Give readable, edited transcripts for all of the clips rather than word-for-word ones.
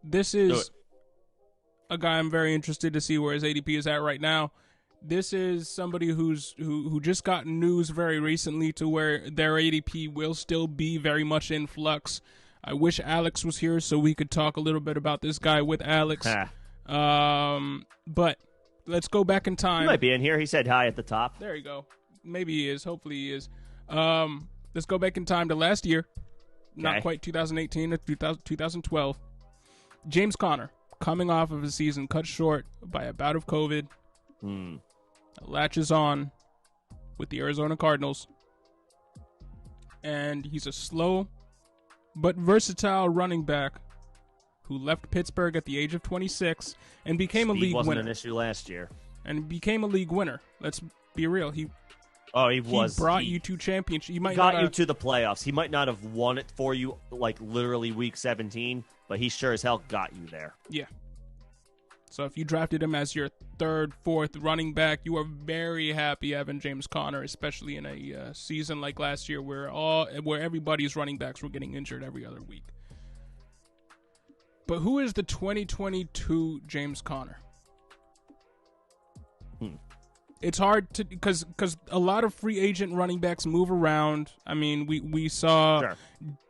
this is a guy I'm very interested to see where his ADP is at right now. This is somebody who just got news very recently to where their ADP will still be very much in flux. I wish Alex was here so we could talk a little bit about this guy with Alex. But let's go back in time. He might be in here. He said hi at the top. There you go. Maybe he is. Hopefully he is. Let's go back in time to last year. Not quite 2018 or 2012. James Conner, coming off of a season cut short by a bout of COVID, latches on with the Arizona Cardinals. And he's a slow but versatile running back who left Pittsburgh at the age of 26 and became a league winner. Wasn't an issue last year. And became a league winner. Let's be real. He brought you to championship. He got you to the playoffs. He might not have won it for you, like literally week 17, but he sure as hell got you there. Yeah. So if you drafted him as your third, fourth running back, you are very happy having James Conner, especially in a season like last year where everybody's running backs were getting injured every other week. But who is the 2022 James Conner? It's hard to because a lot of free agent running backs move around. I mean, we saw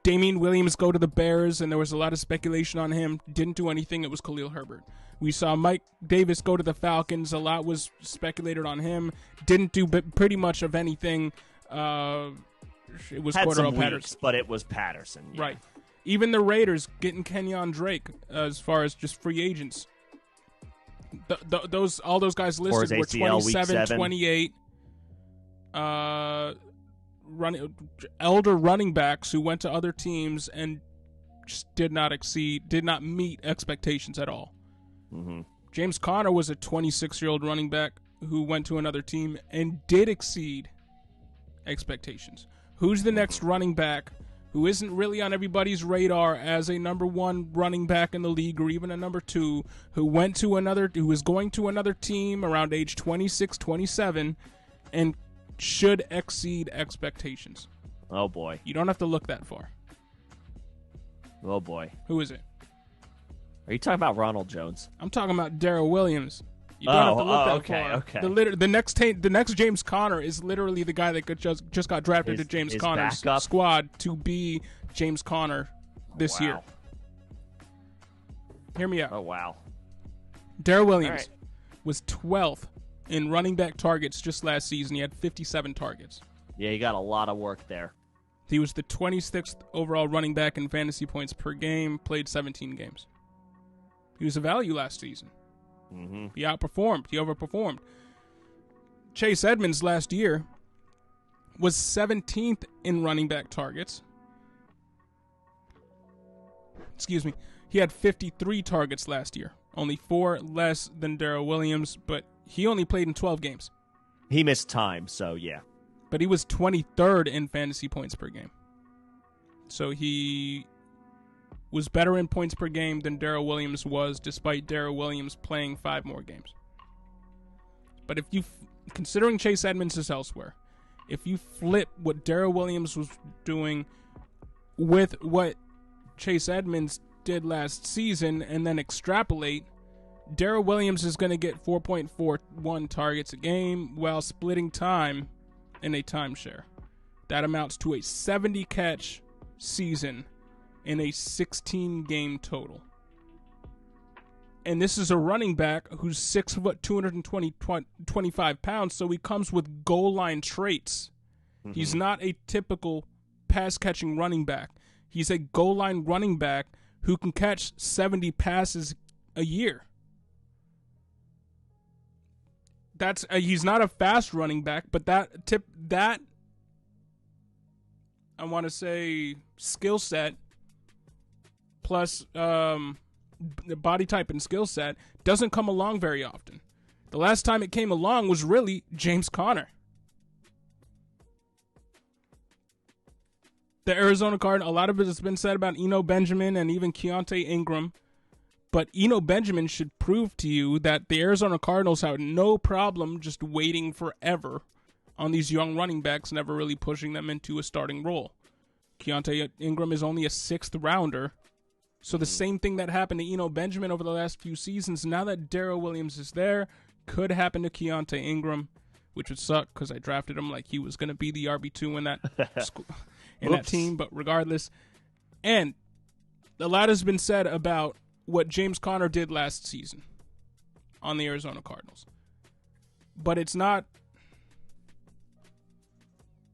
Darrel Williams go to the Bears, and there was a lot of speculation on him. Didn't do anything. It was Khalil Herbert. We saw Mike Davis go to the Falcons. A lot was speculated on him. Didn't do pretty much of anything. It was Cordell Patterson, but it was Patterson. Yeah. Right. Even the Raiders getting Kenyon Drake as far as just free agents. All those guys listed were 27, 28 elder running backs who went to other teams and just did not meet expectations at all. Mm-hmm. James Conner was a 26-year-old running back who went to another team and did exceed expectations. Who's the next running back who isn't really on everybody's radar as a number one running back in the league or even a number two, who was going to another team around age 26, 27, and should exceed expectations? Oh, boy. You don't have to look that far. Oh, boy. Who is it? Are you talking about Ronald Jones? I'm talking about Darrel Williams. You don't have to look that far. Okay. The next James Conner is literally the guy that just got drafted to James Conner's squad to be James Conner this year. Hear me out. Oh, wow. Darrel Williams was 12th in running back targets just last season. He had 57 targets. Yeah, he got a lot of work there. He was the 26th overall running back in fantasy points per game, played 17 games. He was a value last season. Mm-hmm. He outperformed. He overperformed. Chase Edmonds last year was 17th in running back targets. Excuse me. He had 53 targets last year. Only 4 less than Darrel Williams, but he only played in 12 games. He missed time, so yeah. But he was 23rd in fantasy points per game. So he was better in points per game than Darrel Williams was, despite Darrel Williams playing 5 more games. But if you, considering Chase Edmonds is elsewhere, if you flip what Darrel Williams was doing with what Chase Edmonds did last season and then extrapolate, Darrel Williams is going to get 4.41 targets a game while splitting time in a timeshare. That amounts to a 70-catch season in a 16-game total. And this is a running back who's 6 foot, 225 pounds, so he comes with goal line traits. Mm-hmm. He's not a typical pass-catching running back. He's a goal line running back who can catch 70 passes a year. He's not a fast running back, but that I want to say skill set plus the body type and skill set doesn't come along very often. The last time it came along was really James Conner. The Arizona Cardinals, a lot of it has been said about Eno Benjamin and even Keontae Ingram. But Eno Benjamin should prove to you that the Arizona Cardinals have no problem just waiting forever on these young running backs, never really pushing them into a starting role. Keontae Ingram is only a 6th rounder, So the same thing that happened to Eno Benjamin over the last few seasons, now that Darrel Williams is there, could happen to Keontae Ingram, which would suck because I drafted him like he was going to be the RB2 in that that team. But regardless, and a lot has been said about what James Conner did last season on the Arizona Cardinals. But it's not...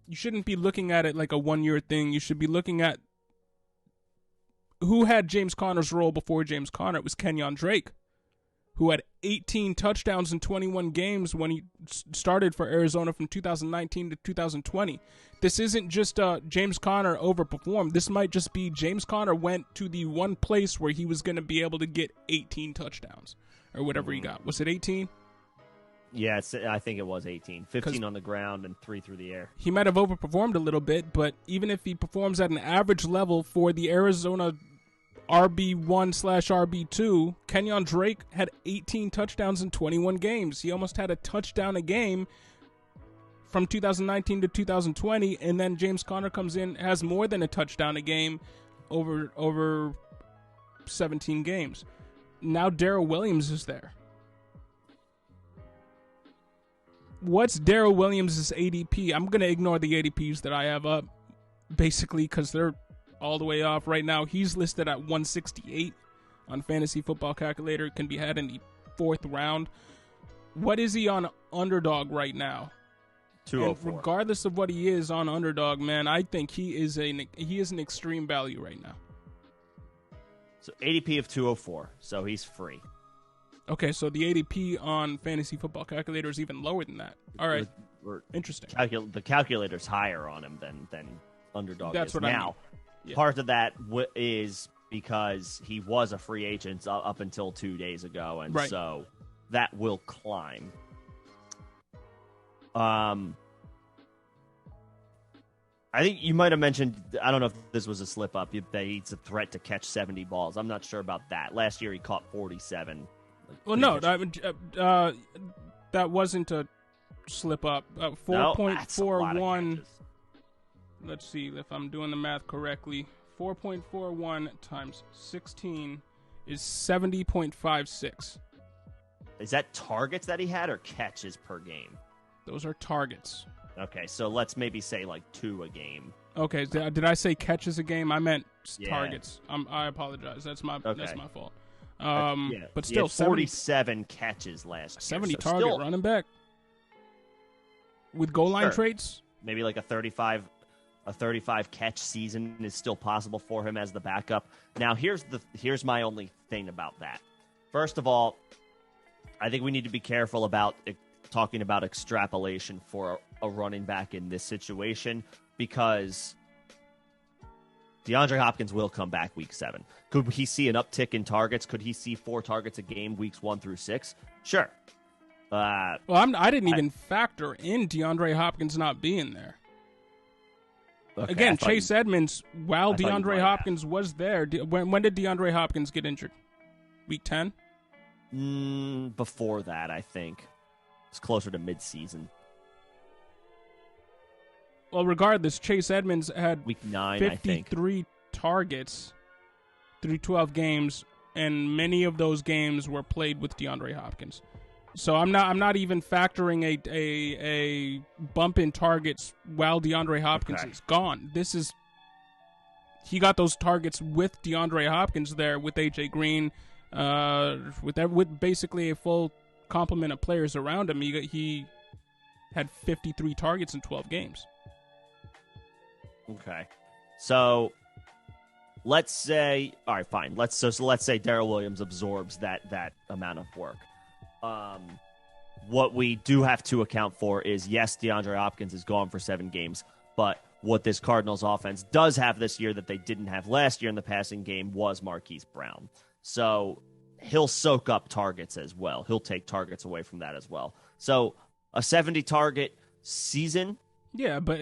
You shouldn't be looking at it like a one-year thing. You should be looking at who had James Conner's role before James Conner. It was Kenyon Drake, who had 18 touchdowns in 21 games when he started for Arizona from 2019 to 2020. This isn't just James Conner overperformed. This might just be James Conner went to the one place where he was going to be able to get 18 touchdowns or whatever he got. Was it 18? Yeah, I think it was 18. 15 on the ground and 3 through the air. He might have overperformed a little bit, but even if he performs at an average level for the Arizona RB1/RB2, Kenyon Drake had 18 touchdowns in 21 games. He almost had a touchdown a game from 2019 to 2020, and then James Conner comes in, has more than a touchdown a game over 17 games. Now Darrel Williams is there. What's Darrel Williams' ADP? I'm going to ignore the ADPs that I have up, basically, because they're all the way off right now. He's listed at 168 on Fantasy Football Calculator. It can be had in the 4th round. What is he on Underdog right now? 204. And regardless of what he is on Underdog, man, I think he is an extreme value right now. So ADP of 204, so he's free. Okay, so the ADP on Fantasy Football Calculator is even lower than that. All right, interesting. The calculator's higher on him than Underdog That's is. what Now, I mean. Yeah. Part of that is because he was a free agent up until 2 days ago, and so that will climb. I think you might have mentioned, I don't know if this was a slip-up, that he's a threat to catch 70 balls. I'm not sure about that. Last year he caught 47. Well, no, that wasn't a slip-up. 4.41... Let's see if I'm doing the math correctly. 4.41 times 16 is 70.56. Is that targets that he had or catches per game? Those are targets. Okay, so let's maybe say like 2 a game. Okay, did I say catches a game? I meant targets. I apologize. That's my fault. But still, 47 catches last year. 70 target running back with goal line traits. Maybe like a 35 catch season is still possible for him as the backup. Now, here's my only thing about that. First of all, I think we need to be careful about talking about extrapolation for a running back in this situation, because DeAndre Hopkins will come back week 7. Could he see an uptick in targets? Could he see 4 targets a game weeks 1 through 6? Sure. I didn't even factor in DeAndre Hopkins not being there. Okay, again, Chase Edmonds, while DeAndre Hopkins was there, when did DeAndre Hopkins get injured? Week 10? Before that, I think. It's closer to mid-season. Well, regardless, Chase Edmonds had week 9, 53 targets through 12 games, and many of those games were played with DeAndre Hopkins. So I'm not even factoring a bump in targets while DeAndre Hopkins is gone. He got those targets with DeAndre Hopkins there, with AJ Green, with basically a full complement of players around him. He had 53 targets in 12 games. Okay, so let's say, all right, fine. Let's say Darrel Williams absorbs that amount of work. What we do have to account for is, yes, DeAndre Hopkins is gone for 7 games, but what this Cardinals offense does have this year that they didn't have last year in the passing game was Marquise Brown. So he'll soak up targets as well. He'll take targets away from that as well. So a 70-target season. Yeah, but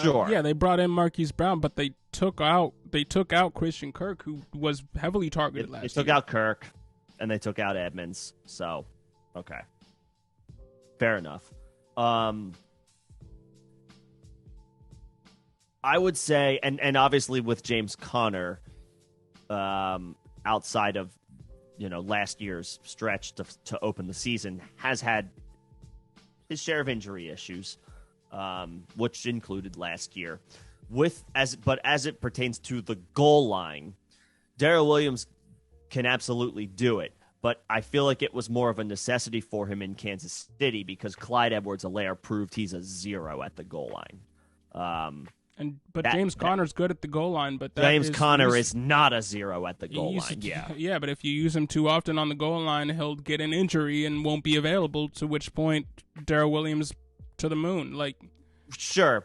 sure. They brought in Marquise Brown, but they took out Christian Kirk, who was heavily targeted last year. They took out Kirk, and they took out Edmonds. So, okay, fair enough. I would say, and obviously with James Conner, outside of last year's stretch to open the season, has had his share of injury issues, which included last year. But as it pertains to the goal line, Darrel Williams can absolutely do it. But I feel like it was more of a necessity for him in Kansas City because Clyde Edwards-Helaire proved he's a 0 at the goal line. But James Conner's good at the goal line. But James Conner is not a 0 at the goal line. Yeah, but if you use him too often on the goal line, he'll get an injury and won't be available. To which point, Darrel Williams to the moon. Sure,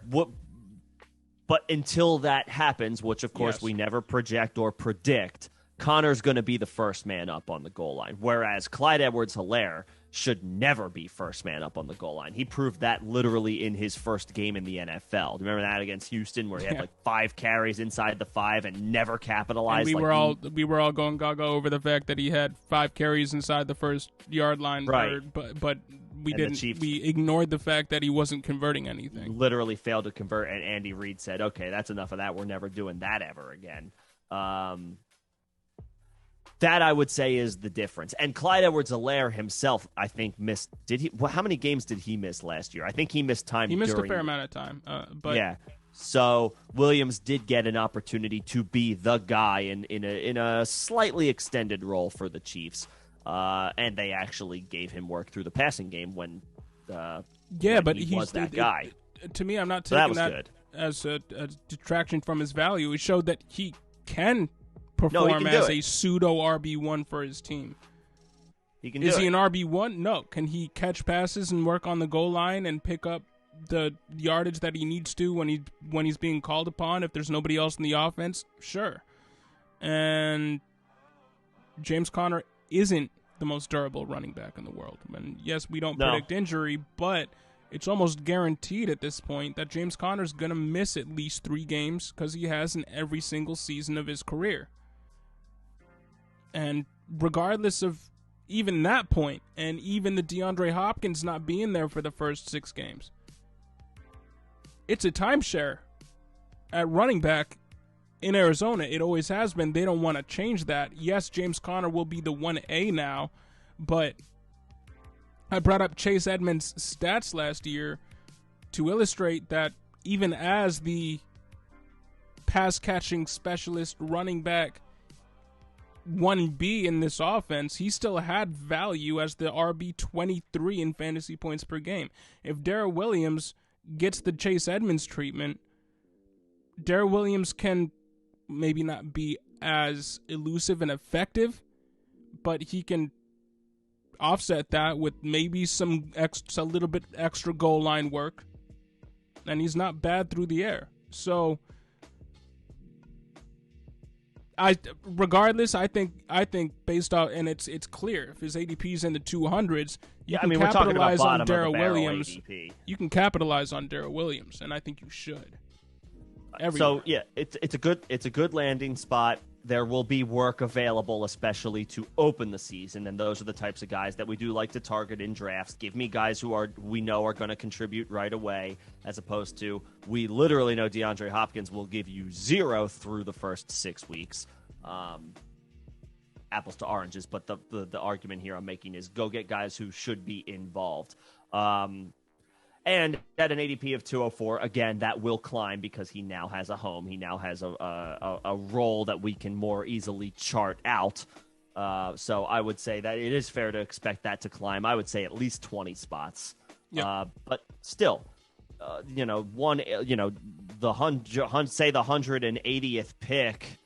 but until that happens, which of course we never project or predict, Connor's going to be the first man up on the goal line, whereas Clyde Edwards-Helaire should never be first man up on the goal line. He proved that literally in his first game in the NFL. Do you remember that against Houston where he had 5 carries inside the 5 and never capitalized? And we were all going gaga over the fact that he had 5 carries inside the first yard line, right? But we didn't. We ignored the fact that he wasn't converting anything. Literally failed to convert, and Andy Reid said, "Okay, that's enough of that. We're never doing that ever again." That, I would say, is the difference. And Clyde Edwards-Helaire himself, I think, missed. Did he? Well, how many games did he miss last year? I think he missed time. He missed a fair amount of time. But yeah. So Williams did get an opportunity to be the guy in a slightly extended role for the Chiefs, and they actually gave him work through the passing game when but he was that guy. To me, I'm not taking that as a detraction from his value. It showed that he can perform as a pseudo RB1 for his team. Is he an RB1? No. Can he catch passes and work on the goal line and pick up the yardage that he needs to when he's being called upon if there's nobody else in the offense? Sure. And James Conner isn't the most durable running back in the world. And yes, we don't predict injury, but it's almost guaranteed at this point that James Conner's going to miss at least 3 games because he has in every single season of his career. And regardless of even that point, and even the DeAndre Hopkins not being there for the first 6 games, it's a timeshare at running back in Arizona. It always has been. They don't want to change that. Yes, James Conner will be the 1A now, but I brought up Chase Edmonds' stats last year to illustrate that even as the pass-catching specialist running back 1B in this offense, he still had value as the RB23 in fantasy points per game. If Darrel Williams gets the Chase Edmonds treatment, Darrel Williams can maybe not be as elusive and effective, but he can offset that with maybe a little bit extra goal line work, and he's not bad through the air. So regardless, I think based out, and it's clear if his ADP is in the 200s, we're talking about bottom of the barrel Williams. ADP. You can capitalize on Darrel Williams, and I think you should. So yeah, it's a good landing spot. There will be work available, especially to open the season, and those are the types of guys that we do like to target in drafts. Give me guys we know are going to contribute right away, as opposed to we literally know DeAndre Hopkins will give you 0 through the first 6 weeks. Apples to oranges, but the argument here I'm making is go get guys who should be involved. And at an ADP of 204, again, that will climb because he now has a home. He now has a role that we can more easily chart out. So I would say that it is fair to expect that to climb. I would say at least 20 spots. Yep. But still, the 180th pick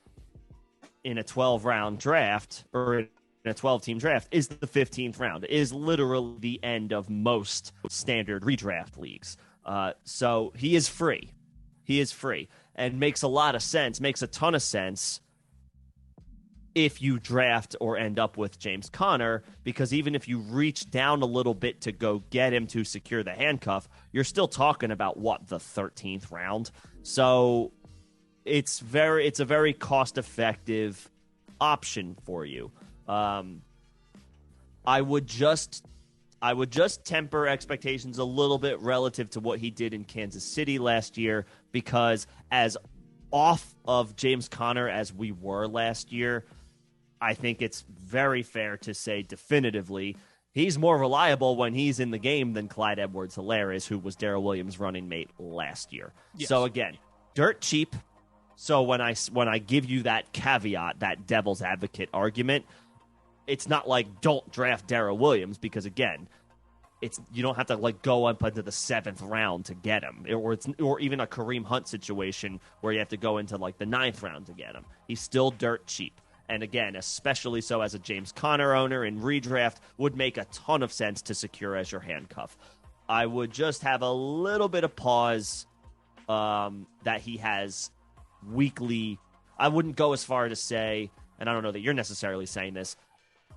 in a 12-round draft or in a 12-team draft is the 15th round, is literally the end of most standard redraft leagues. So he is free. He is free and makes a lot of sense, makes a ton of sense if you draft or end up with James Conner, because even if you reach down a little bit to go get him to secure the handcuff, you're still talking about, the 13th round? So it's a very cost-effective option for you. I would just temper expectations a little bit relative to what he did in Kansas City last year, because as off of James Conner as we were last year, I think it's very fair to say definitively he's more reliable when he's in the game than Clyde Edwards-Helaire is, who was Darrel Williams' running mate last year. Yes. So again, dirt cheap. So when I give you that caveat, that devil's advocate argument, it's not like don't draft Darrel Williams, because again, you don't have to like go up into the 7th round to get him, or even a Kareem Hunt situation where you have to go into like the 9th round to get him. He's still dirt cheap, and again, especially so as a James Conner owner in redraft, would make a ton of sense to secure as your handcuff. I would just have a little bit of pause that he has weekly. I wouldn't go as far to say, and I don't know that you're necessarily saying this,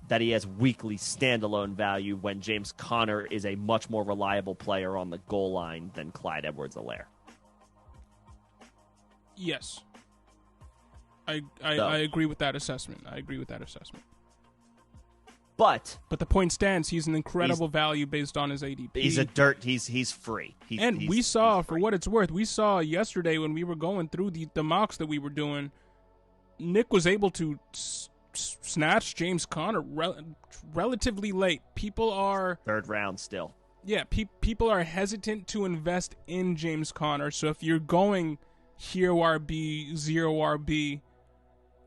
that he has weekly standalone value when James Conner is a much more reliable player on the goal line than Clyde Edwards-Helaire. Yes. I agree with that assessment. But the point stands, he's an incredible value based on his ADP. He's free. We saw, for what it's worth, we saw yesterday when we were going through the mocks that we were doing, Nick was able to snatch James Conner relatively late. People are 3rd round still. Yeah, people are hesitant to invest in James Conner. So if you're going hero RB, 0 RB,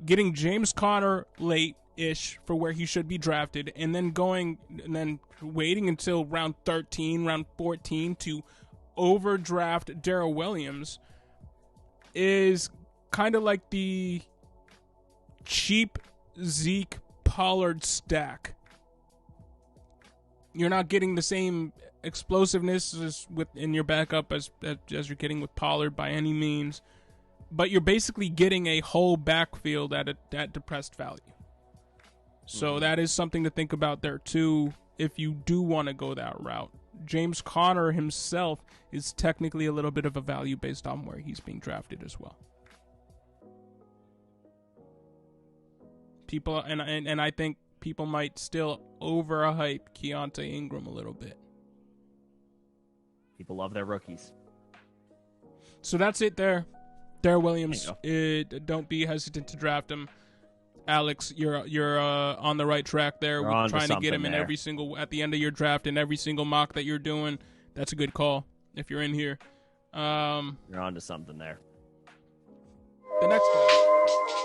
getting James Conner late-ish for where he should be drafted, and then waiting until round 13, round 14 to overdraft Darrel Williams is kind of like the cheap Zeke Pollard stack. You're not getting the same explosiveness in your backup as you're getting with Pollard by any means, but you're basically getting a whole backfield at depressed value. So that is something to think about there too if you do want to go that route. James Conner himself is technically a little bit of a value based on where he's being drafted as well. People and I think people might still overhype Keontae Ingram a little bit. People love their rookies. So that's it there. Darrel Williams, don't be hesitant to draft him. Alex, you're on the right track there. We're trying to get him in at the end of your draft in every single mock that you're doing. That's a good call if you're in here. You're on to something there. The next guy